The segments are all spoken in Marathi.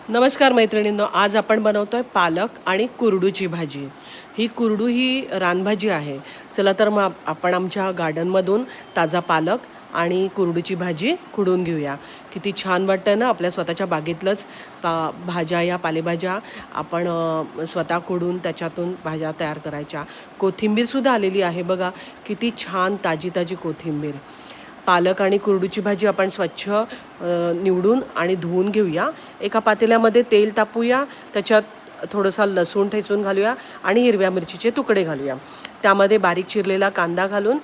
नमस्कार मैत्रिणींनो, आज आपण बनवतोय पालक आणि कुरडूची भाजी। ही कुरडू ही रानभाजी आहे। चला तर मग आपण आमच्या गार्डनमधून ताजा पालक आणि कुरडूची भाजी खुडून घेऊया। किती छान वाटतं ना, आपल्या स्वतःच्या बागेतलंच भाज्या या पालेभाज्या आपण स्वतः खुडून त्याच्यातून भाज्या तयार करायच्या। कोथिंबीरसुद्धा आलेली आहे बघा, किती छान ताजी ताजी कोथिंबीर। पालक आणि कुरडूची भाजी आपण स्वच्छ निवडून आणि धुवून घेऊया। एका पातेल्यामध्ये तेल तापूया, त्याच्यात थोडासा लसूण ठेचून घालूया आणि हिरव्या मिरचीचे तुकडे घालूया। त्यामध्ये बारीक चिरलेला कांदा घालून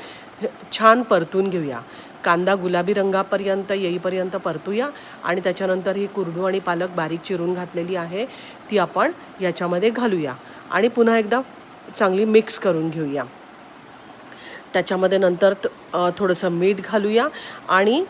छान परतून घेऊया। कांदा गुलाबी रंगापर्यंत येईपर्यंत परतूया आणि त्याच्यानंतर ही कुरडू आणि पालक बारीक चिरून घातलेली आहे ती आपण याच्यामध्ये घालूया आणि पुन्हा एकदा चांगली मिक्स करून घेऊया। त्याच्यामध्ये नंतर थोडंसं मीठ घालूया आणि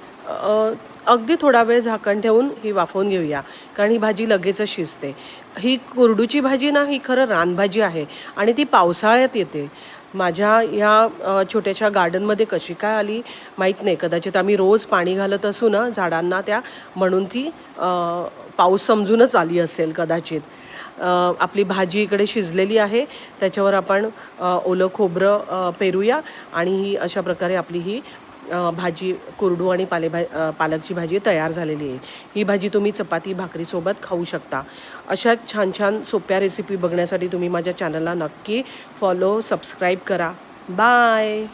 अगदी थोडा वेळ झाकण ठेवून ही वाफवून घेऊया, कारण ही भाजी लगेचच शिजते। ही कुरडूची भाजी ना, ही खरं रानभाजी आहे आणि ती पावसाळ्यात येते। माझ्या ह्या छोट्याशा गार्डनमध्ये कशी काय आली माहीत नाही, कदाचित आम्ही रोज पाणी घालत असू ना झाडांना त्या, म्हणून ती पाऊस समजूनच आली असेल कदाचित। आपली भाजी इकडे शिजलेली आहे, त्याच्यावर आपण ओलं खोबरं पेरूया आणि ही अशा प्रकारे आपली ही भाजी कुरडू आणि पालकची भाजी तयार झालेली आहे। ही भाजी तुम्ही चपाती भाकरीसोबत खाऊ शकता। अशा छान छान सोप्या रेसिपी बघण्यासाठी तुम्ही माझ्या चॅनलला नक्की फॉलो सबस्क्राईब करा। बाय।